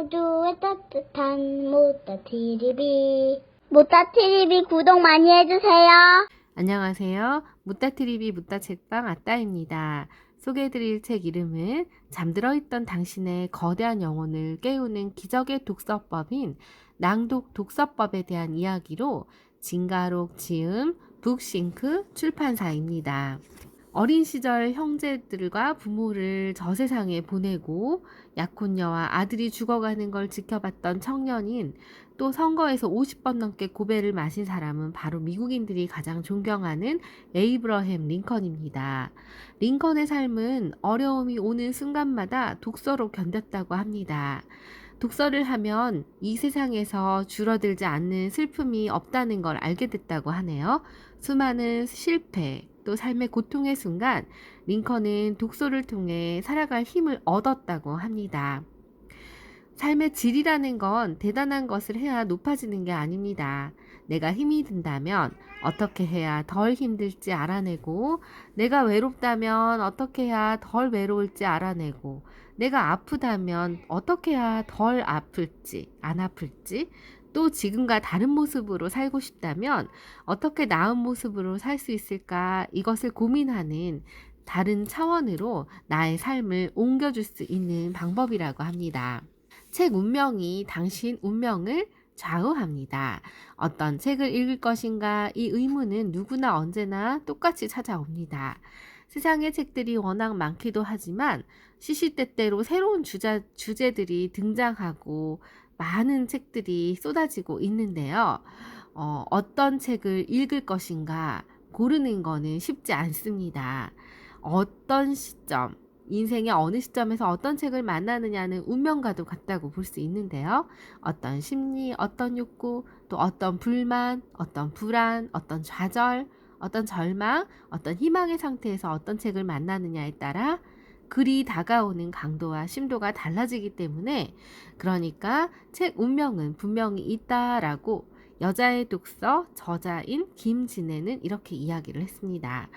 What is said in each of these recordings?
모두의 따뜻한 모따TV. 모따TV 구독 많이 해주세요. 안녕하세요. 무따TV 무따책방 아따입니다. 소개해드릴 책 이름은 잠들어 있던 당신의 거대한 영혼을 깨우는 기적의 독서법인 낭독 독서법에 대한 이야기로 진가록 지음 북싱크 출판사입니다. 어린 시절 형제들과 부모를 저 세상에 보내고 약혼녀와 아들이 죽어가는 걸 지켜봤던 청년인, 또 선거에서 50번 넘게 고배를 마신 사람은 바로 미국인들이 가장 존경하는 에이브러햄 링컨입니다. 링컨의 삶은 어려움이 오는 순간마다 독서로 견뎠다고 합니다. 독서를 하면 이 세상에서 줄어들지 않는 슬픔이 없다는 걸 알게 됐다고 하네요. 수많은 실패, 또 삶의 고통의 순간 링컨은 독서를 통해 살아갈 힘을 얻었다고 합니다. 삶의 질이라는 건 대단한 것을 해야 높아지는 게 아닙니다. 내가 힘이 든다면 어떻게 해야 덜 힘들지 알아내고, 내가 외롭다면 어떻게 해야 덜 외로울지 알아내고, 내가 아프다면 어떻게 해야 덜 아플지, 안 아플지, 또 지금과 다른 모습으로 살고 싶다면 어떻게 나은 모습으로 살 수 있을까, 이것을 고민하는 다른 차원으로 나의 삶을 옮겨줄 수 있는 방법이라고 합니다. 책 운명이 당신 운명을 좌우합니다. 어떤 책을 읽을 것인가, 이 의문은 누구나 언제나 똑같이 찾아옵니다. 세상의 책들이 워낙 많기도 하지만 시시때때로 새로운 주제들이 등장하고 많은 책들이 쏟아지고 있는데요. 어떤 책을 읽을 것인가 고르는 거는 쉽지 않습니다. 어떤 시점, 인생의 어느 시점에서 어떤 책을 만나느냐는 운명과도 같다고 볼 수 있는데요. 어떤 심리, 어떤 욕구, 또 어떤 불만, 어떤 불안, 어떤 좌절, 어떤 절망, 어떤 희망의 상태에서 어떤 책을 만나느냐에 따라 글이 다가오는 강도와 심도가 달라지기 때문에, 그러니까 책 운명은 분명히 있다라고 여자의 독서 저자인 김진애는 이렇게 이야기를 했습니다.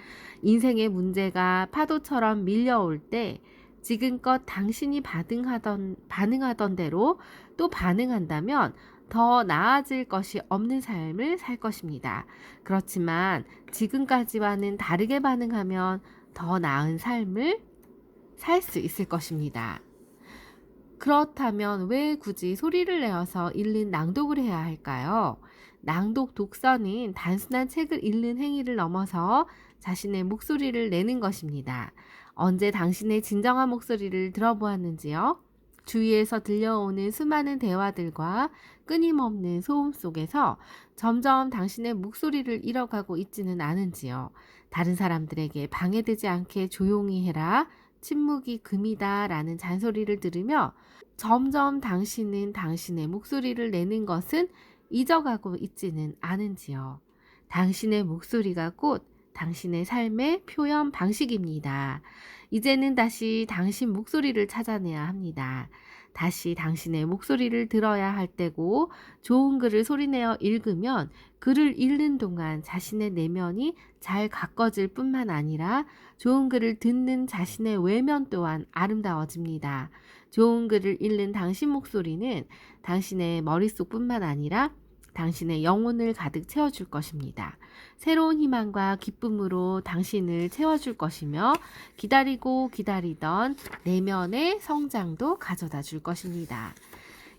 인생의 문제가 파도처럼 밀려올 때 지금껏 당신이 반응하던 대로 또 반응한다면 더 나아질 것이 없는 삶을 살 것입니다. 그렇지만 지금까지와는 다르게 반응하면 더 나은 삶을 살 수 있을 것입니다. 그렇다면 왜 굳이 소리를 내어서 읽는 낭독을 해야 할까요? 낭독 독서는 단순한 책을 읽는 행위를 넘어서 자신의 목소리를 내는 것입니다. 언제 당신의 진정한 목소리를 들어보았는지요? 주위에서 들려오는 수많은 대화들과 끊임없는 소음 속에서 점점 당신의 목소리를 잃어가고 있지는 않은지요? 다른 사람들에게 방해되지 않게 조용히 해라, 침묵이 금이다 라는 잔소리를 들으며 점점 당신은 당신의 목소리를 내는 것은 잊어가고 있지는 않은지요. 당신의 목소리가 곧 당신의 삶의 표현 방식입니다. 이제는 다시 당신 목소리를 찾아내야 합니다. 다시 당신의 목소리를 들어야 할 때고, 좋은 글을 소리내어 읽으면 글을 읽는 동안 자신의 내면이 잘 가꿔질 뿐만 아니라 좋은 글을 듣는 자신의 외면 또한 아름다워집니다. 좋은 글을 읽는 당신 목소리는 당신의 머릿속뿐만 아니라 당신의 영혼을 가득 채워줄 것입니다. 새로운 희망과 기쁨으로 당신을 채워줄 것이며 기다리고 기다리던 내면의 성장도 가져다 줄 것입니다.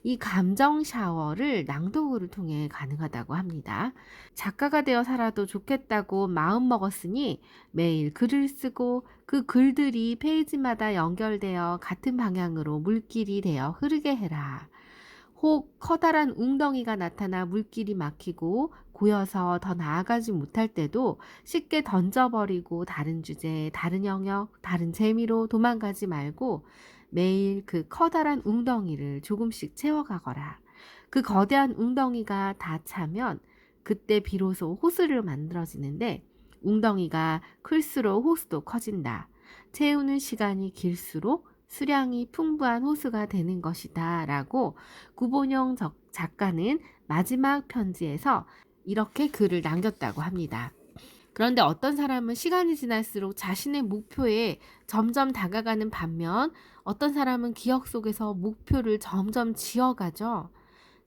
이 감정 샤워를 낭독을 통해 가능하다고 합니다. 작가가 되어 살아도 좋겠다고 마음먹었으니 매일 글을 쓰고 그 글들이 페이지마다 연결되어 같은 방향으로 물길이 되어 흐르게 해라. 혹 커다란 웅덩이가 나타나 물길이 막히고 고여서 더 나아가지 못할 때도 쉽게 던져버리고 다른 주제, 다른 영역, 다른 재미로 도망가지 말고 매일 그 커다란 웅덩이를 조금씩 채워가거라. 그 거대한 웅덩이가 다 차면 그때 비로소 호수를 만들어지는데, 웅덩이가 클수록 호수도 커진다. 채우는 시간이 길수록 수량이 풍부한 호수가 되는 것이다 라고 구본영 작가는 마지막 편지에서 이렇게 글을 남겼다고 합니다. 그런데 어떤 사람은 시간이 지날수록 자신의 목표에 점점 다가가는 반면 어떤 사람은 기억 속에서 목표를 점점 지어가죠.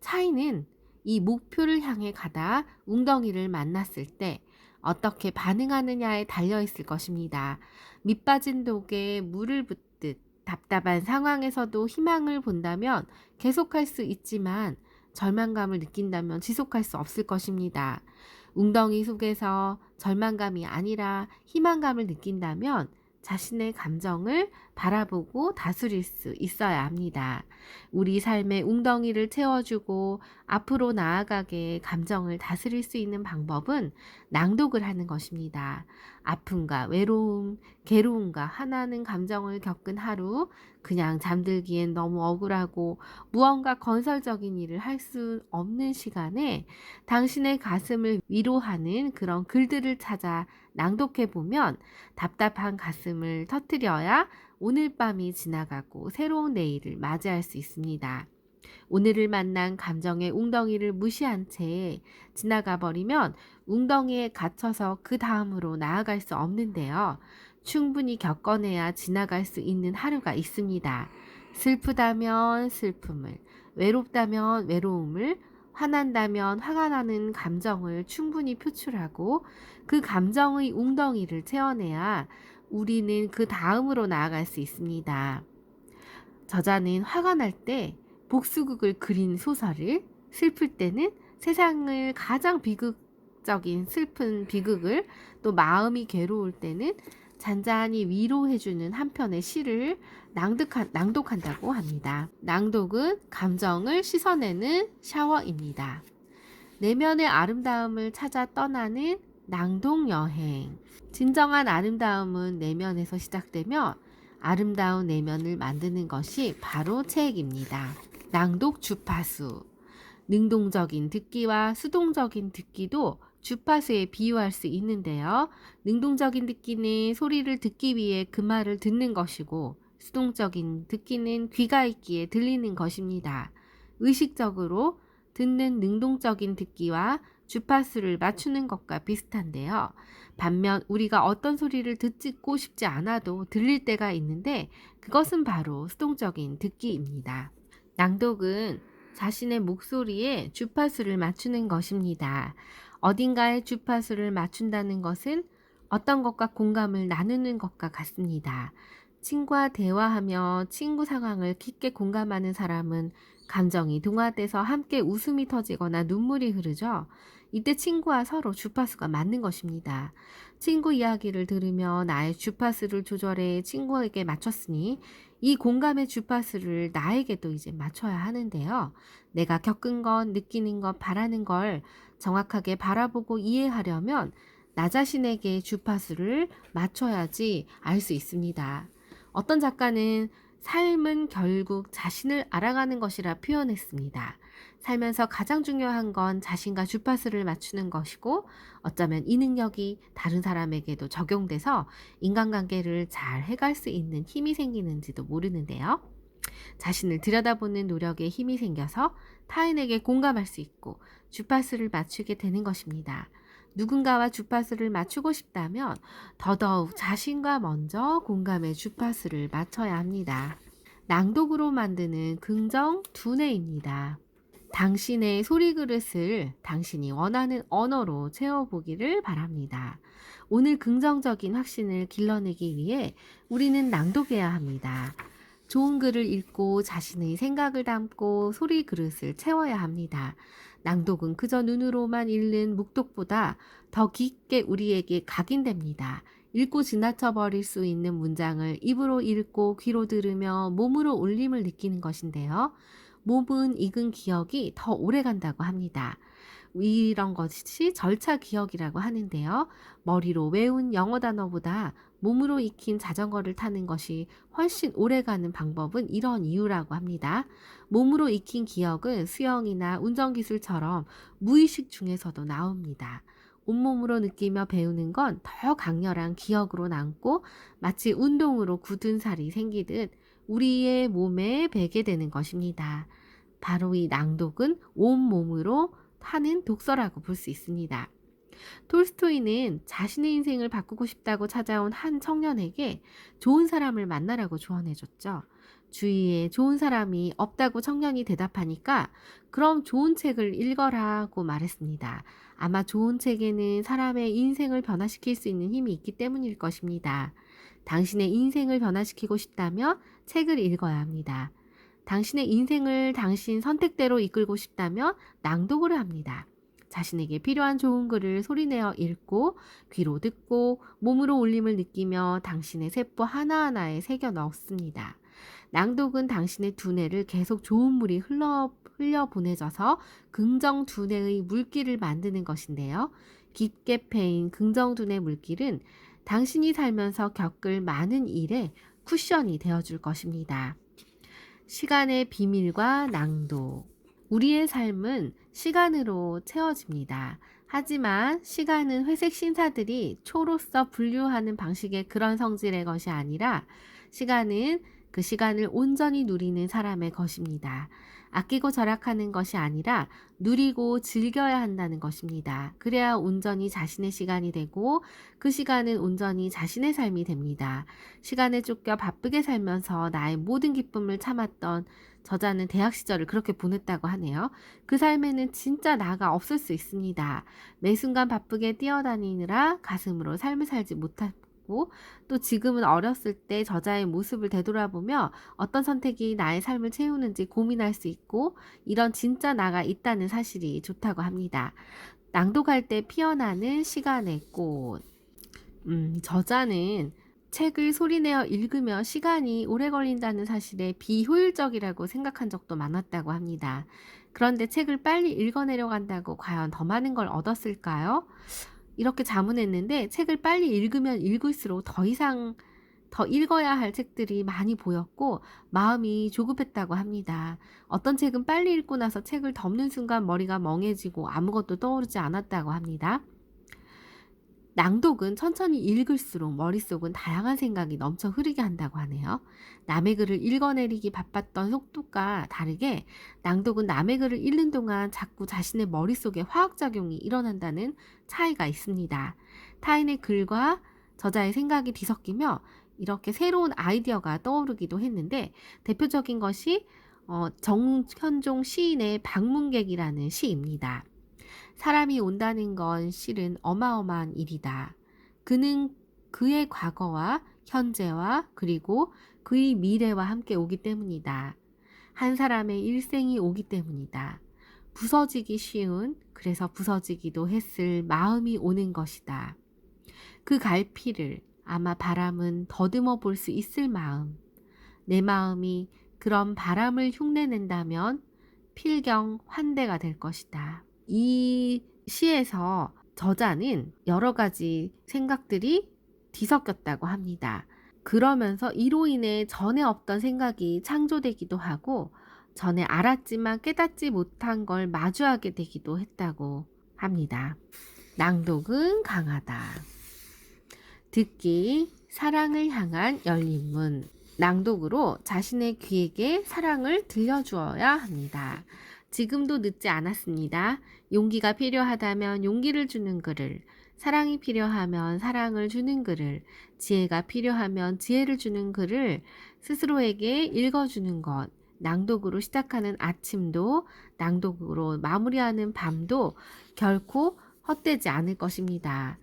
차이는 이 목표를 향해 가다 웅덩이를 만났을 때 어떻게 반응하느냐에 달려 있을 것입니다. 밑 빠진 독에 물을 붓듯 답답한 상황에서도 희망을 본다면 계속할 수 있지만 절망감을 느낀다면 지속할 수 없을 것입니다. 웅덩이 속에서 절망감이 아니라 희망감을 느낀다면 자신의 감정을 바라보고 다스릴 수 있어야 합니다. 우리 삶의 웅덩이를 채워주고 앞으로 나아가게 감정을 다스릴 수 있는 방법은 낭독을 하는 것입니다. 아픔과 외로움, 괴로움과 하나는 감정을 겪은 하루, 그냥 잠들기엔 너무 억울하고 무언가 건설적인 일을 할 수 없는 시간에 당신의 가슴을 위로하는 그런 글들을 찾아 낭독해보면 답답한 가슴을 터뜨려야 오늘 밤이 지나가고 새로운 내일을 맞이할 수 있습니다. 오늘을 만난 감정의 웅덩이를 무시한 채 지나가 버리면 웅덩이에 갇혀서 그 다음으로 나아갈 수 없는데요. 충분히 겪어내야 지나갈 수 있는 하루가 있습니다. 슬프다면 슬픔을, 외롭다면 외로움을, 화난다면 화가 나는 감정을 충분히 표출하고 그 감정의 웅덩이를 채워내야 우리는 그 다음으로 나아갈 수 있습니다. 저자는 화가 날 때 복수극을 그린 소설을, 슬플 때는 세상을 가장 비극적인 슬픈 비극을, 또 마음이 괴로울 때는 잔잔히 위로해주는 한 편의 시를 낭독한다고 합니다. 낭독은 감정을 씻어내는 샤워입니다. 내면의 아름다움을 찾아 떠나는 낭독 여행. 진정한 아름다움은 내면에서 시작되며 아름다운 내면을 만드는 것이 바로 책입니다. 낭독 주파수. 능동적인 듣기와 수동적인 듣기도 주파수에 비유할 수 있는데요. 능동적인 듣기는 소리를 듣기 위해 그 말을 듣는 것이고 수동적인 듣기는 귀가 있기에 들리는 것입니다. 의식적으로 듣는 능동적인 듣기와 주파수를 맞추는 것과 비슷한데요. 반면 우리가 어떤 소리를 듣고 싶지 않아도 들릴 때가 있는데 그것은 바로 수동적인 듣기입니다. 낭독은 자신의 목소리에 주파수를 맞추는 것입니다. 어딘가에 주파수를 맞춘다는 것은 어떤 것과 공감을 나누는 것과 같습니다. 친구와 대화하며 친구 상황을 깊게 공감하는 사람은 감정이 동화돼서 함께 웃음이 터지거나 눈물이 흐르죠. 이때 친구와 서로 주파수가 맞는 것입니다. 친구 이야기를 들으며 나의 주파수를 조절해 친구에게 맞췄으니 이 공감의 주파수를 나에게도 이제 맞춰야 하는데요. 내가 겪은 것, 느끼는 것, 바라는 걸 정확하게 바라보고 이해하려면 나 자신에게 주파수를 맞춰야지 알 수 있습니다. 어떤 작가는 삶은 결국 자신을 알아가는 것이라 표현했습니다. 살면서 가장 중요한 건 자신과 주파수를 맞추는 것이고 어쩌면 이 능력이 다른 사람에게도 적용돼서 인간관계를 잘 해갈 수 있는 힘이 생기는지도 모르는데요. 자신을 들여다보는 노력에 힘이 생겨서 타인에게 공감할 수 있고 주파수를 맞추게 되는 것입니다. 누군가와 주파수를 맞추고 싶다면 더더욱 자신과 먼저 공감의 주파수를 맞춰야 합니다. 낭독으로 만드는 긍정 두뇌입니다. 당신의 소리 그릇을 당신이 원하는 언어로 채워보기를 바랍니다. 오늘 긍정적인 확신을 길러내기 위해 우리는 낭독해야 합니다. 좋은 글을 읽고 자신의 생각을 담고 소리 그릇을 채워야 합니다. 낭독은 그저 눈으로만 읽는 묵독보다 더 깊게 우리에게 각인됩니다. 읽고 지나쳐 버릴 수 있는 문장을 입으로 읽고 귀로 들으며 몸으로 울림을 느끼는 것인데요. 몸은 익은 기억이 더 오래 간다고 합니다. 이런 것이 절차 기억이라고 하는데요. 머리로 외운 영어 단어보다 몸으로 익힌 자전거를 타는 것이 훨씬 오래가는 방법은 이런 이유라고 합니다. 몸으로 익힌 기억은 수영이나 운전기술처럼 무의식 중에서도 나옵니다. 온몸으로 느끼며 배우는 건 더 강렬한 기억으로 남고 마치 운동으로 굳은 살이 생기듯 우리의 몸에 배게 되는 것입니다. 바로 이 낭독은 온몸으로 하는 독서라고 볼 수 있습니다. 톨스토이는 자신의 인생을 바꾸고 싶다고 찾아온 한 청년에게 좋은 사람을 만나라고 조언해줬죠. 주위에 좋은 사람이 없다고 청년이 대답하니까 그럼 좋은 책을 읽어라고 말했습니다. 아마 좋은 책에는 사람의 인생을 변화시킬 수 있는 힘이 있기 때문일 것입니다. 당신의 인생을 변화시키고 싶다면 책을 읽어야 합니다. 당신의 인생을 당신 선택대로 이끌고 싶다면 낭독을 합니다. 자신에게 필요한 좋은 글을 소리내어 읽고 귀로 듣고 몸으로 울림을 느끼며 당신의 세포 하나하나에 새겨 넣습니다. 낭독은 당신의 두뇌를 계속 좋은 물이 흘려 보내져서 긍정 두뇌의 물길을 만드는 것인데요. 깊게 패인 긍정 두뇌 물길은 당신이 살면서 겪을 많은 일에 쿠션이 되어줄 것입니다. 시간의 비밀과 낭독. 우리의 삶은 시간으로 채워집니다. 하지만 시간은 회색 신사들이 초로서 분류하는 방식의 그런 성질의 것이 아니라 시간은 그 시간을 온전히 누리는 사람의 것입니다. 아끼고 절약하는 것이 아니라 누리고 즐겨야 한다는 것입니다. 그래야 온전히 자신의 시간이 되고 그 시간은 온전히 자신의 삶이 됩니다. 시간에 쫓겨 바쁘게 살면서 나의 모든 기쁨을 참았던 저자는 대학 시절을 그렇게 보냈다고 하네요. 그 삶에는 진짜 나가 없을 수 있습니다. 매 순간 바쁘게 뛰어다니느라 가슴으로 삶을 살지 못하고 또 지금은 어렸을 때 저자의 모습을 되돌아보며 어떤 선택이 나의 삶을 채우는지 고민할 수 있고 이런 진짜 나가 있다는 사실이 좋다고 합니다. 낭독할 때 피어나는 시간의 꽃. 저자는 책을 소리내어 읽으며 시간이 오래 걸린다는 사실에 비효율적이라고 생각한 적도 많았다고 합니다. 그런데 책을 빨리 읽어내려고 한다고 과연 더 많은 걸 얻었을까요? 이렇게 자문했는데 책을 빨리 읽으면 읽을수록 더 이상 더 읽어야 할 책들이 많이 보였고 마음이 조급했다고 합니다. 어떤 책은 빨리 읽고 나서 책을 덮는 순간 머리가 멍해지고 아무것도 떠오르지 않았다고 합니다. 낭독은 천천히 읽을수록 머릿속은 다양한 생각이 넘쳐 흐르게 한다고 하네요. 남의 글을 읽어내리기 바빴던 속도가 다르게 낭독은 남의 글을 읽는 동안 자꾸 자신의 머릿속에 화학작용이 일어난다는 차이가 있습니다. 타인의 글과 저자의 생각이 뒤섞이며 이렇게 새로운 아이디어가 떠오르기도 했는데 대표적인 것이 정현종 시인의 방문객이라는 시입니다. 사람이 온다는 건 실은 어마어마한 일이다. 그는 그의 과거와 현재와 그리고 그의 미래와 함께 오기 때문이다. 한 사람의 일생이 오기 때문이다. 부서지기 쉬운, 그래서 부서지기도 했을 마음이 오는 것이다. 그 갈피를 아마 바람은 더듬어 볼 수 있을 마음. 내 마음이 그런 바람을 흉내낸다면 필경 환대가 될 것이다. 이 시에서 저자는 여러 가지 생각들이 뒤섞였다고 합니다. 그러면서 이로 인해 전에 없던 생각이 창조되기도 하고 전에 알았지만 깨닫지 못한 걸 마주하게 되기도 했다고 합니다. 낭독은 강하다. 듣기, 사랑을 향한 열린 문. 낭독으로 자신의 귀에게 사랑을 들려주어야 합니다. 지금도 늦지 않았습니다. 용기가 필요하다면 용기를 주는 글을, 사랑이 필요하면 사랑을 주는 글을, 지혜가 필요하면 지혜를 주는 글을 스스로에게 읽어주는 것. 낭독으로 시작하는 아침도 낭독으로 마무리하는 밤도 결코 헛되지 않을 것입니다.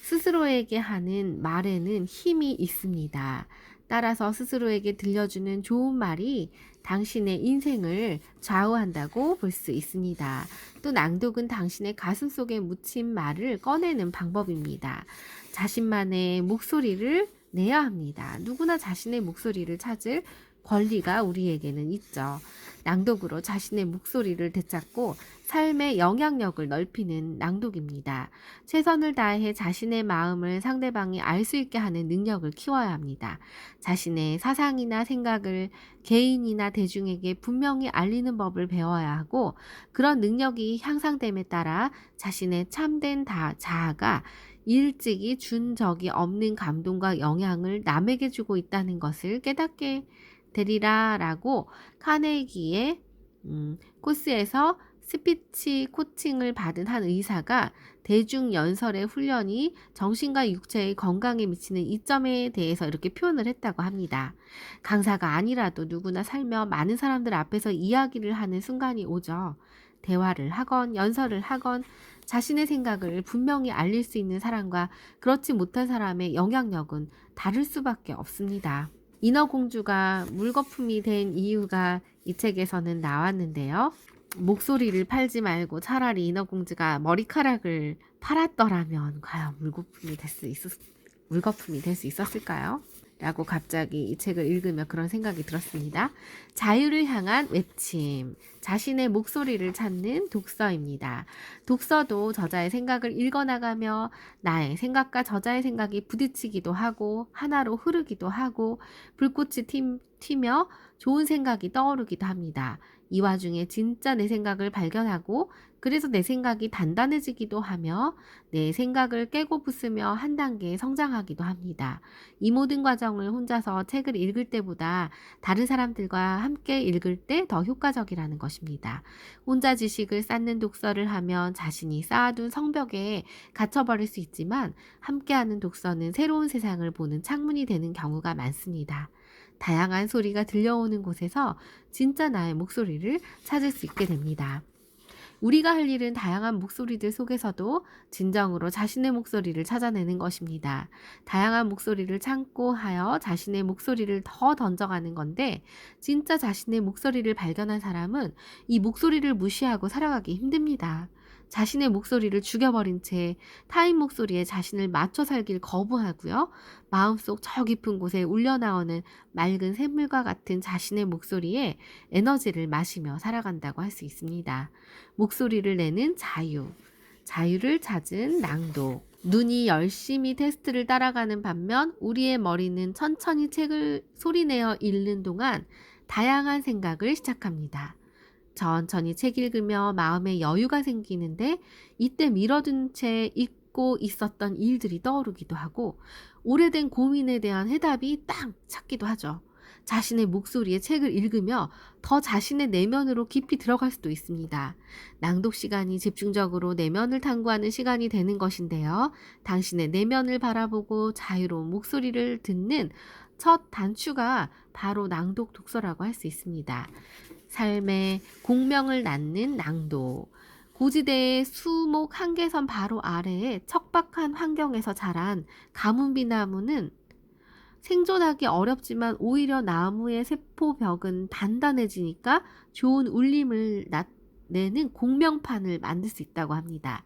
스스로에게 하는 말에는 힘이 있습니다. 따라서 스스로에게 들려주는 좋은 말이 당신의 인생을 좌우한다고 볼 수 있습니다. 또 낭독은 당신의 가슴 속에 묻힌 말을 꺼내는 방법입니다. 자신만의 목소리를 내야 합니다. 누구나 자신의 목소리를 찾을 권리가 우리에게는 있죠. 낭독으로 자신의 목소리를 되찾고 삶의 영향력을 넓히는 낭독입니다. 최선을 다해 자신의 마음을 상대방이 알 수 있게 하는 능력을 키워야 합니다. 자신의 사상이나 생각을 개인이나 대중에게 분명히 알리는 법을 배워야 하고 그런 능력이 향상됨에 따라 자신의 참된 자아가 일찍이 준 적이 없는 감동과 영향을 남에게 주고 있다는 것을 깨닫게 되리라 라고 카네기의 코스에서 스피치 코칭을 받은 한 의사가 대중연설의 훈련이 정신과 육체의 건강에 미치는 이점에 대해서 이렇게 표현을 했다고 합니다. 강사가 아니라도 누구나 살며 많은 사람들 앞에서 이야기를 하는 순간이 오죠. 대화를 하건 연설을 하건 자신의 생각을 분명히 알릴 수 있는 사람과 그렇지 못한 사람의 영향력은 다를 수밖에 없습니다. 인어공주가 물거품이 된 이유가 이 책에서는 나왔는데요. 목소리를 팔지 말고 차라리 인어공주가 머리카락을 팔았더라면 과연 물거품이 될 수 있었을까요? 라고 갑자기 이 책을 읽으며 그런 생각이 들었습니다. 자유를 향한 외침, 자신의 목소리를 찾는 독서입니다. 독서도 저자의 생각을 읽어나가며 나의 생각과 저자의 생각이 부딪히기도 하고 하나로 흐르기도 하고 불꽃이 튀며 좋은 생각이 떠오르기도 합니다. 이 와중에 진짜 내 생각을 발견하고 그래서 내 생각이 단단해지기도 하며 내 생각을 깨고 부수며 한 단계 성장하기도 합니다. 이 모든 과정을 혼자서 책을 읽을 때보다 다른 사람들과 함께 읽을 때 더 효과적이라는 것입니다. 혼자 지식을 쌓는 독서를 하면 자신이 쌓아둔 성벽에 갇혀버릴 수 있지만 함께하는 독서는 새로운 세상을 보는 창문이 되는 경우가 많습니다. 다양한 소리가 들려오는 곳에서 진짜 나의 목소리를 찾을 수 있게 됩니다. 우리가 할 일은 다양한 목소리들 속에서도 진정으로 자신의 목소리를 찾아내는 것입니다. 다양한 목소리를 참고하여 자신의 목소리를 더 던져가는 건데 진짜 자신의 목소리를 발견한 사람은 이 목소리를 무시하고 살아가기 힘듭니다. 자신의 목소리를 죽여버린 채 타인 목소리에 자신을 맞춰 살길 거부하고요. 마음속 저 깊은 곳에 울려나오는 맑은 샘물과 같은 자신의 목소리에 에너지를 마시며 살아간다고 할 수 있습니다. 목소리를 내는 자유, 자유를 찾은 낭독. 눈이 열심히 테스트를 따라가는 반면 우리의 머리는 천천히 책을 소리내어 읽는 동안 다양한 생각을 시작합니다. 천천히 책 읽으며 마음에 여유가 생기는데 이때 미뤄둔 채 잊고 있었던 일들이 떠오르기도 하고 오래된 고민에 대한 해답이 딱 찾기도 하죠. 자신의 목소리에 책을 읽으며 더 자신의 내면으로 깊이 들어갈 수도 있습니다. 낭독 시간이 집중적으로 내면을 탐구하는 시간이 되는 것인데요. 당신의 내면을 바라보고 자유로운 목소리를 듣는 첫 단추가 바로 낭독 독서라고 할 수 있습니다. 삶의 공명을 낳는 낭독. 고지대의 수목 한계선 바로 아래에 척박한 환경에서 자란 가문비 나무는 생존하기 어렵지만 오히려 나무의 세포벽은 단단해지니까 좋은 울림을 내는 공명판을 만들 수 있다고 합니다.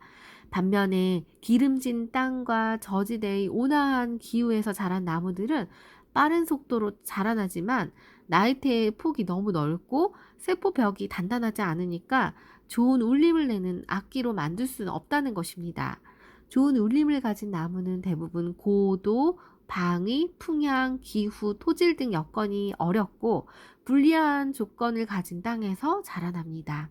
반면에 기름진 땅과 저지대의 온화한 기후에서 자란 나무들은 빠른 속도로 자라나지만 나이테의 폭이 너무 넓고 세포벽이 단단하지 않으니까 좋은 울림을 내는 악기로 만들 수는 없다는 것입니다. 좋은 울림을 가진 나무는 대부분 고도, 방위, 풍향, 기후, 토질 등 여건이 어렵고 불리한 조건을 가진 땅에서 자라납니다.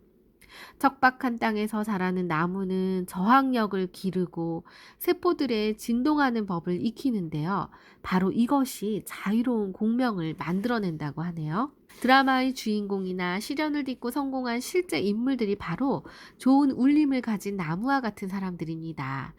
척박한 땅에서 자라는 나무는 저항력을 기르고 세포들의 진동하는 법을 익히는데요. 바로 이것이 자유로운 공명을 만들어낸다고 하네요. 드라마의 주인공이나 시련을 딛고 성공한 실제 인물들이 바로 좋은 울림을 가진 나무와 같은 사람들입니다.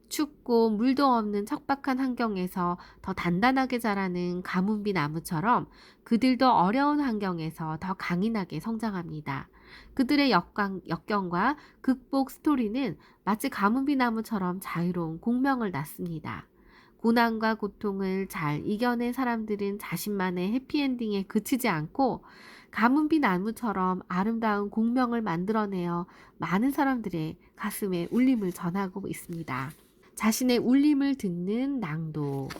춥고 물도 없는 척박한 환경에서 더 단단하게 자라는 가문비 나무처럼 그들도 어려운 환경에서 더 강인하게 성장합니다. 그들의 역경과 극복 스토리는 마치 가문비 나무처럼 자유로운 공명을 낳습니다. 고난과 고통을 잘 이겨낸 사람들은 자신만의 해피엔딩에 그치지 않고 가문비 나무처럼 아름다운 공명을 만들어내어 많은 사람들의 가슴에 울림을 전하고 있습니다. 자신의 울림을 듣는 낭독.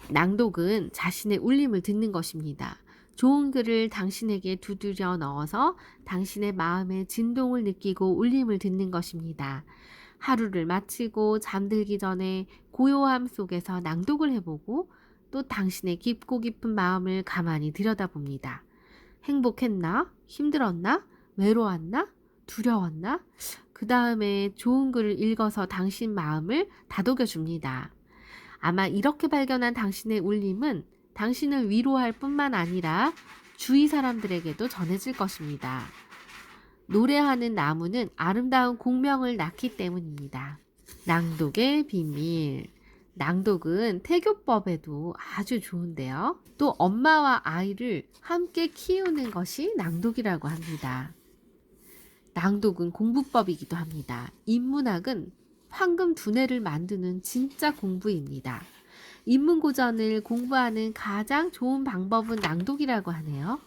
낭독은 자신의 울림을 듣는 것입니다. 좋은 글을 당신에게 두드려 넣어서 당신의 마음의 진동을 느끼고 울림을 듣는 것입니다. 하루를 마치고 잠들기 전에 고요함 속에서 낭독을 해보고 또 당신의 깊고 깊은 마음을 가만히 들여다봅니다. 행복했나? 힘들었나? 외로웠나? 두려웠나? 그 다음에 좋은 글을 읽어서 당신 마음을 다독여 줍니다. 아마 이렇게 발견한 당신의 울림은 당신을 위로할 뿐만 아니라 주위 사람들에게도 전해질 것입니다. 노래하는 나무는 아름다운 공명을 낳기 때문입니다. 낭독의 비밀. 낭독은 태교법에도 아주 좋은데요. 또 엄마와 아이를 함께 키우는 것이 낭독이라고 합니다. 낭독은 공부법이기도 합니다. 인문학은 황금 두뇌를 만드는 진짜 공부입니다. 인문고전을 공부하는 가장 좋은 방법은 낭독이라고 하네요.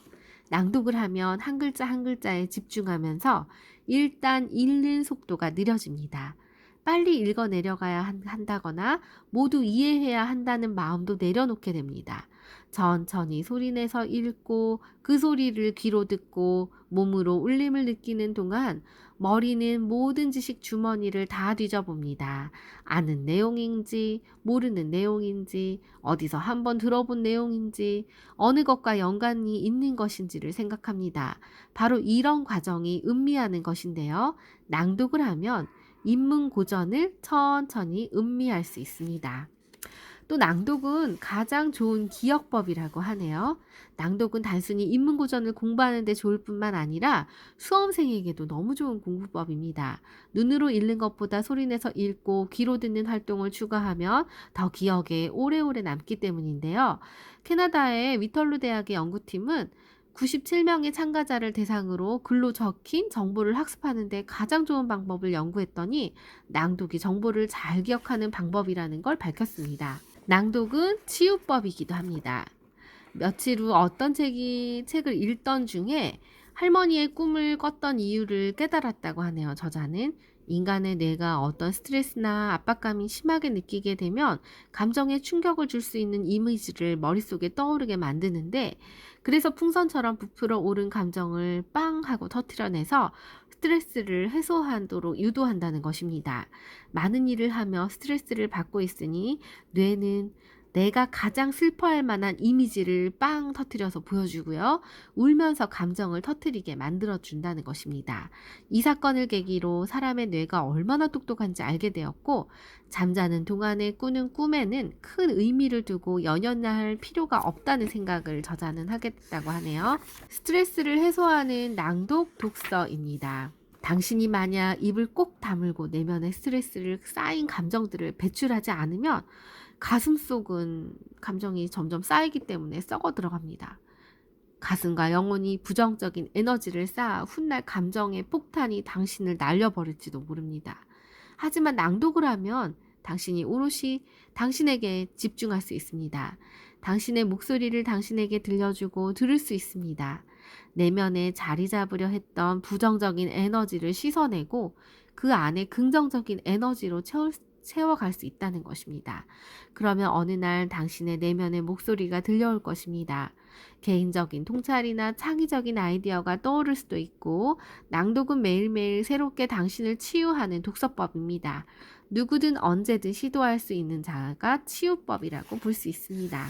낭독을 하면 한 글자 한 글자에 집중하면서 일단 읽는 속도가 느려집니다. 빨리 읽어 내려가야 한다거나 모두 이해해야 한다는 마음도 내려놓게 됩니다. 천천히 소리내서 읽고 그 소리를 귀로 듣고 몸으로 울림을 느끼는 동안 머리는 모든 지식 주머니를 다 뒤져봅니다. 아는 내용인지 모르는 내용인지 어디서 한번 들어본 내용인지 어느 것과 연관이 있는 것인지를 생각합니다. 바로 이런 과정이 음미하는 것인데요. 낭독을 하면 인문고전을 천천히 음미할 수 있습니다. 또 낭독은 가장 좋은 기억법이라고 하네요. 낭독은 단순히 인문고전을 공부하는 데 좋을 뿐만 아니라 수험생에게도 너무 좋은 공부법입니다. 눈으로 읽는 것보다 소리내서 읽고 귀로 듣는 활동을 추가하면 더 기억에 오래오래 남기 때문인데요. 캐나다의 위털루 대학의 연구팀은 97명의 참가자를 대상으로 글로 적힌 정보를 학습하는 데 가장 좋은 방법을 연구했더니 낭독이 정보를 잘 기억하는 방법이라는 걸 밝혔습니다. 낭독은 치유법이기도 합니다. 며칠 후 어떤 책을 읽던 중에 할머니의 꿈을 꿨던 이유를 깨달았다고 하네요. 저자는 인간의 뇌가 어떤 스트레스나 압박감이 심하게 느끼게 되면 감정에 충격을 줄 수 있는 이미지를 머릿속에 떠오르게 만드는데 그래서 풍선처럼 부풀어 오른 감정을 빵 하고 터트려내서 스트레스를 해소하도록 유도한다는 것입니다. 많은 일을 하며 스트레스를 받고 있으니 뇌는 내가 가장 슬퍼할 만한 이미지를 빵 터트려서 보여주고요. 울면서 감정을 터트리게 만들어준다는 것입니다. 이 사건을 계기로 사람의 뇌가 얼마나 똑똑한지 알게 되었고 잠자는 동안에 꾸는 꿈에는 큰 의미를 두고 연연할 필요가 없다는 생각을 저자는 하게 됐다고 하네요. 스트레스를 해소하는 낭독 독서입니다. 당신이 만약 입을 꼭 다물고 내면의 스트레스를 쌓인 감정들을 배출하지 않으면 가슴속은 감정이 점점 쌓이기 때문에 썩어 들어갑니다. 가슴과 영혼이 부정적인 에너지를 쌓아 훗날 감정의 폭탄이 당신을 날려버릴지도 모릅니다. 하지만 낭독을 하면 당신이 오롯이 당신에게 집중할 수 있습니다. 당신의 목소리를 당신에게 들려주고 들을 수 있습니다. 내면에 자리 잡으려 했던 부정적인 에너지를 씻어내고 그 안에 긍정적인 에너지로 채워갈 수 있다는 것입니다. 그러면 어느 날 당신의 내면의 목소리가 들려올 것입니다. 개인적인 통찰이나 창의적인 아이디어가 떠오를 수도 있고 낭독은 매일매일 새롭게 당신을 치유하는 독서법입니다. 누구든 언제든 시도할 수 있는 자가 치유법이라고 볼 수 있습니다.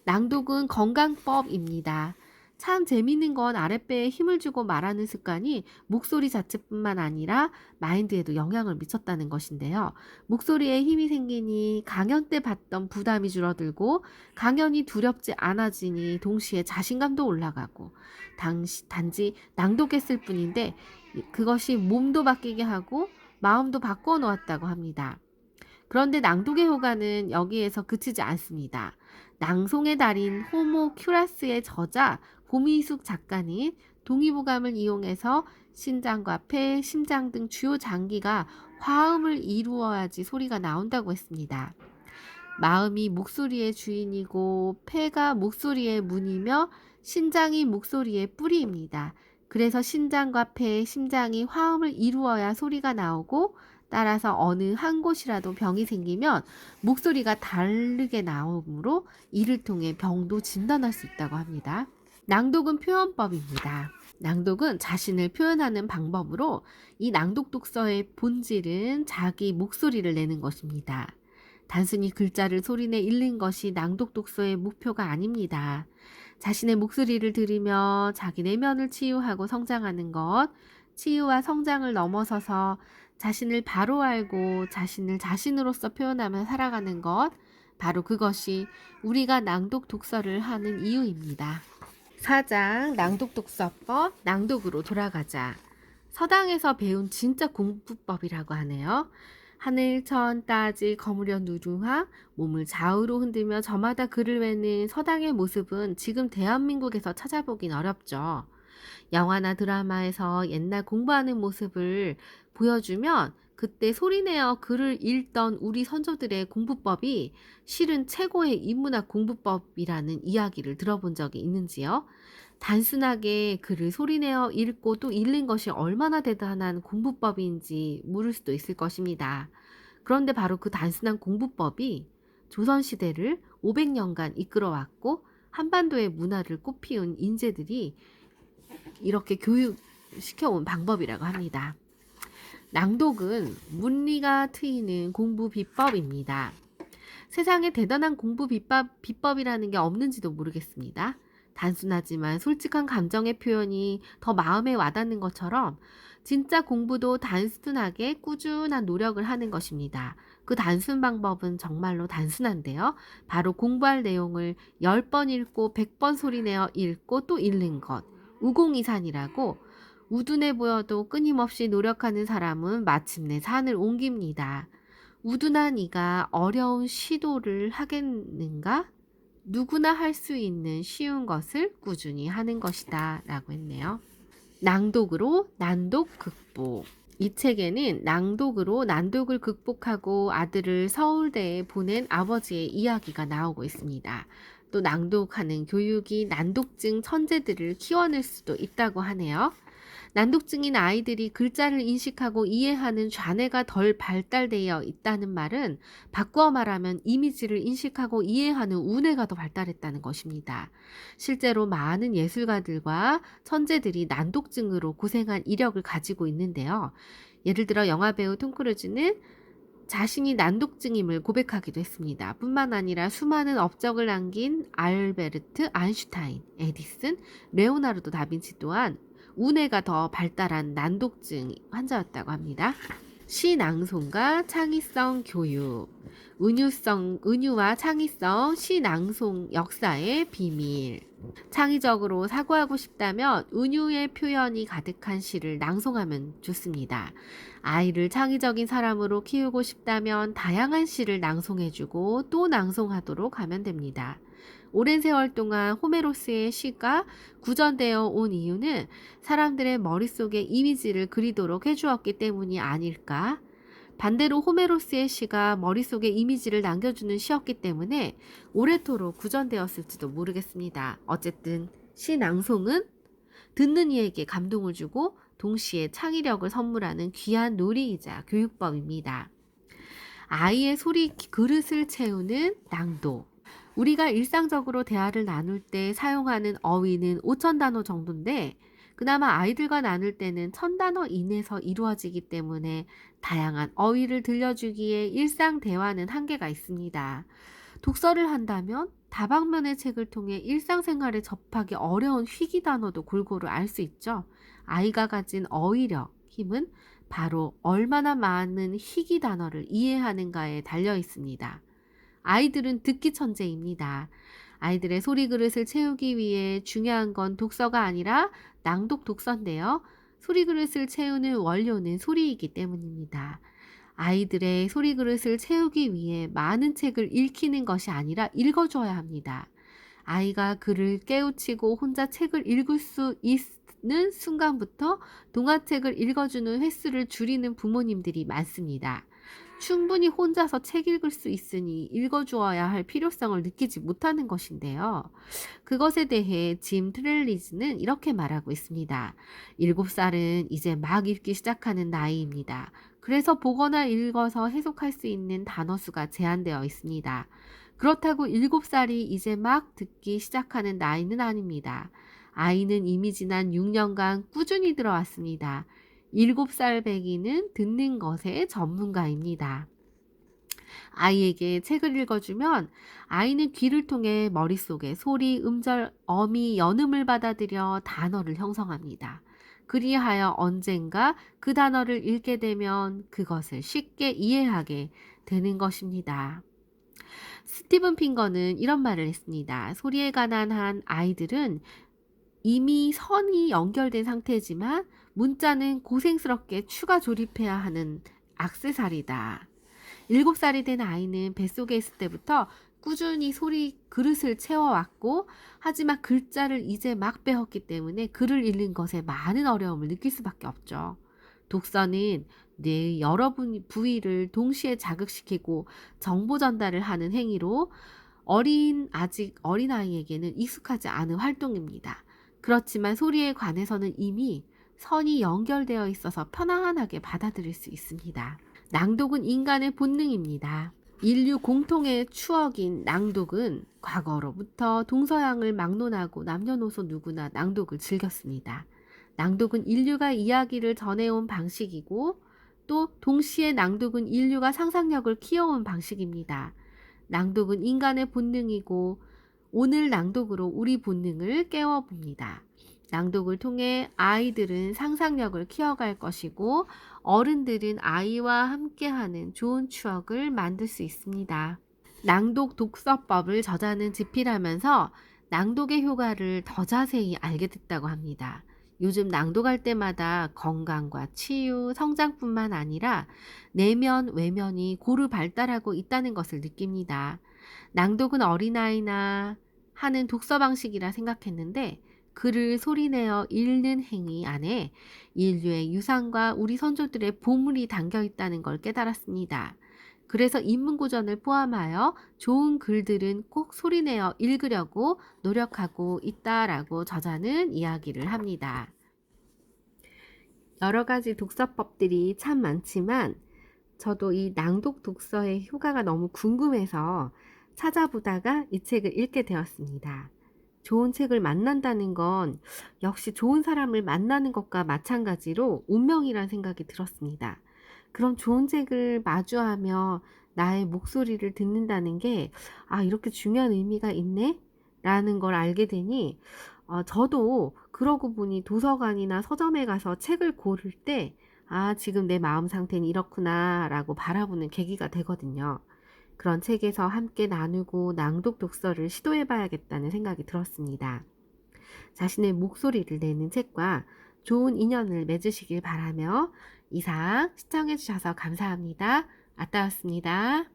낭독은 건강법입니다. 참 재미있는 건 아랫배에 힘을 주고 말하는 습관이 목소리 자체뿐만 아니라 마인드에도 영향을 미쳤다는 것인데요. 목소리에 힘이 생기니 강연 때 받던 부담이 줄어들고 강연이 두렵지 않아지니 동시에 자신감도 올라가고 단지 낭독했을 뿐인데 그것이 몸도 바뀌게 하고 마음도 바꿔 놓았다고 합니다. 그런데 낭독의 효과는 여기에서 그치지 않습니다. 낭송의 달인 호모 큐라스의 저자 고미숙 작가는 동의보감을 이용해서 신장과 폐, 심장 등 주요 장기가 화음을 이루어야지 소리가 나온다고 했습니다. 마음이 목소리의 주인이고 폐가 목소리의 문이며 신장이 목소리의 뿌리입니다. 그래서 신장과 폐, 심장이 화음을 이루어야 소리가 나오고 따라서 어느 한 곳이라도 병이 생기면 목소리가 다르게 나오므로 이를 통해 병도 진단할 수 있다고 합니다. 낭독은 표현법입니다. 낭독은 자신을 표현하는 방법으로 이 낭독 독서의 본질은 자기 목소리를 내는 것입니다. 단순히 글자를 소리내 읽는 것이 낭독 독서의 목표가 아닙니다. 자신의 목소리를 들으며 자기 내면을 치유하고 성장하는 것, 치유와 성장을 넘어서서 자신을 바로 알고 자신을 자신으로서 표현하며 살아가는 것, 바로 그것이 우리가 낭독 독서를 하는 이유입니다. 4장 낭독 독서법, 낭독으로 돌아가자. 서당에서 배운 진짜 공부법이라고 하네요. 하늘, 천, 따지, 거무려 누르하, 몸을 좌우로 흔들며 저마다 글을 외는 서당의 모습은 지금 대한민국에서 찾아보긴 어렵죠. 영화나 드라마에서 옛날 공부하는 모습을 보여주면 그때 소리내어 글을 읽던 우리 선조들의 공부법이 실은 최고의 인문학 공부법이라는 이야기를 들어본 적이 있는지요? 단순하게 글을 소리내어 읽고 또 읽는 것이 얼마나 대단한 공부법인지 물을 수도 있을 것입니다. 그런데 바로 그 단순한 공부법이 조선시대를 500년간 이끌어왔고 한반도의 문화를 꽃피운 인재들이 이렇게 교육시켜온 방법이라고 합니다. 낭독은 문리가 트이는 공부 비법입니다. 세상에 대단한 공부 비법이라는 게 없는지도 모르겠습니다. 단순하지만 솔직한 감정의 표현이 더 마음에 와닿는 것처럼 진짜 공부도 단순하게 꾸준한 노력을 하는 것입니다. 그 단순 방법은 정말로 단순한데요. 바로 공부할 내용을 10번 읽고 100번 소리내어 읽고 또 읽는 것. 우공이산이라고 우둔해 보여도 끊임없이 노력하는 사람은 마침내 산을 옮깁니다. 우둔한 이가 어려운 시도를 하겠는가? 누구나 할 수 있는 쉬운 것을 꾸준히 하는 것이다 라고 했네요. 낭독으로 난독 극복. 이 책에는 낭독으로 난독을 극복하고 아들을 서울대에 보낸 아버지의 이야기가 나오고 있습니다. 또 낭독하는 교육이 난독증 천재들을 키워낼 수도 있다고 하네요. 난독증인 아이들이 글자를 인식하고 이해하는 좌뇌가 덜 발달되어 있다는 말은 바꾸어 말하면 이미지를 인식하고 이해하는 우뇌가 더 발달했다는 것입니다. 실제로 많은 예술가들과 천재들이 난독증으로 고생한 이력을 가지고 있는데요. 예를 들어 영화배우 톰 크루즈는 자신이 난독증임을 고백하기도 했습니다. 뿐만 아니라 수많은 업적을 남긴 알베르트 아인슈타인, 에디슨, 레오나르도 다빈치 또한 우뇌가 더 발달한 난독증 환자였다고 합니다. 시 낭송과 창의성 교육, 은유와 창의성 시 낭송 역사의 비밀. 창의적으로 사고하고 싶다면 은유의 표현이 가득한 시를 낭송하면 좋습니다. 아이를 창의적인 사람으로 키우고 싶다면 다양한 시를 낭송해주고 또 낭송하도록 하면 됩니다. 오랜 세월 동안 호메로스의 시가 구전되어 온 이유는 사람들의 머릿속에 이미지를 그리도록 해주었기 때문이 아닐까? 반대로 호메로스의 시가 머릿속에 이미지를 남겨주는 시였기 때문에 오래도록 구전되었을지도 모르겠습니다. 어쨌든 시 낭송은 듣는 이에게 감동을 주고 동시에 창의력을 선물하는 귀한 놀이이자 교육법입니다. 아이의 소리 그릇을 채우는 낭독. 우리가 일상적으로 대화를 나눌 때 사용하는 어휘는 5,000단어 정도인데 그나마 아이들과 나눌 때는 1,000단어 이내에서 이루어지기 때문에 다양한 어휘를 들려주기에 일상 대화는 한계가 있습니다. 독서를 한다면 다방면의 책을 통해 일상생활에 접하기 어려운 희귀 단어도 골고루 알 수 있죠. 아이가 가진 어휘력, 힘은 바로 얼마나 많은 희귀 단어를 이해하는가에 달려 있습니다. 아이들은 듣기 천재입니다. 아이들의 소리 그릇을 채우기 위해 중요한 건 독서가 아니라 낭독 독서인데요. 소리 그릇을 채우는 원료는 소리이기 때문입니다. 아이들의 소리 그릇을 채우기 위해 많은 책을 읽히는 것이 아니라 읽어줘야 합니다. 아이가 글을 깨우치고 혼자 책을 읽을 수 있는 순간부터 동화책을 읽어주는 횟수를 줄이는 부모님들이 많습니다. 충분히 혼자서 책 읽을 수 있으니 읽어주어야 할 필요성을 느끼지 못하는 것인데요. 그것에 대해 짐 트렐리즈는 이렇게 말하고 있습니다. 7살은 이제 막 읽기 시작하는 나이입니다. 그래서 보거나 읽어서 해석할 수 있는 단어 수가 제한되어 있습니다. 그렇다고 7살이 이제 막 듣기 시작하는 나이는 아닙니다. 아이는 이미 지난 6년간 꾸준히 들어왔습니다. 7살 배기는 듣는 것의 전문가입니다. 아이에게 책을 읽어주면 아이는 귀를 통해 머릿속에 소리, 음절, 어미, 연음을 받아들여 단어를 형성합니다. 그리하여 언젠가 그 단어를 읽게 되면 그것을 쉽게 이해하게 되는 것입니다. 스티븐 핑거는 이런 말을 했습니다. 소리에 관한 한 아이들은 이미 선이 연결된 상태지만 문자는 고생스럽게 추가 조립해야 하는 액세서리다. 7살이 된 아이는 뱃속에 있을 때부터 꾸준히 소리 그릇을 채워왔고, 하지만 글자를 이제 막 배웠기 때문에 글을 읽는 것에 많은 어려움을 느낄 수밖에 없죠. 독서는 뇌의 여러 부위를 동시에 자극시키고 정보 전달을 하는 행위로 아직 어린아이에게는 익숙하지 않은 활동입니다. 그렇지만 소리에 관해서는 이미 선이 연결되어 있어서 편안하게 받아들일 수 있습니다. 낭독은 인간의 본능입니다. 인류 공통의 추억인 낭독은 과거로부터 동서양을 막론하고 남녀노소 누구나 낭독을 즐겼습니다. 낭독은 인류가 이야기를 전해온 방식이고, 또 동시에 낭독은 인류가 상상력을 키워온 방식입니다. 낭독은 인간의 본능이고, 오늘 낭독으로 우리 본능을 깨워봅니다. 낭독을 통해 아이들은 상상력을 키워갈 것이고, 어른들은 아이와 함께하는 좋은 추억을 만들 수 있습니다. 낭독 독서법을 저자는 집필하면서 낭독의 효과를 더 자세히 알게 됐다고 합니다. 요즘 낭독할 때마다 건강과 치유, 성장뿐만 아니라 내면, 외면이 고루 발달하고 있다는 것을 느낍니다. 낭독은 어린아이나 하는 독서 방식이라 생각했는데, 글을 소리내어 읽는 행위 안에 인류의 유산과 우리 선조들의 보물이 담겨 있다는 걸 깨달았습니다. 그래서 인문고전을 포함하여 좋은 글들은 꼭 소리내어 읽으려고 노력하고 있다라고 저자는 이야기를 합니다. 여러 가지 독서법들이 참 많지만 저도 이 낭독 독서의 효과가 너무 궁금해서 찾아보다가 이 책을 읽게 되었습니다. 좋은 책을 만난다는 건 역시 좋은 사람을 만나는 것과 마찬가지로 운명이란 생각이 들었습니다. 그럼 좋은 책을 마주하며 나의 목소리를 듣는다는 게 이렇게 중요한 의미가 있네? 라는 걸 알게 되니 저도 그러고 보니 도서관이나 서점에 가서 책을 고를 때 지금 내 마음 상태는 이렇구나 라고 바라보는 계기가 되거든요. 그런 책에서 함께 나누고 낭독 독서를 시도해 봐야겠다는 생각이 들었습니다. 자신의 목소리를 내는 책과 좋은 인연을 맺으시길 바라며 이상 시청해 주셔서 감사합니다. 아따였습니다.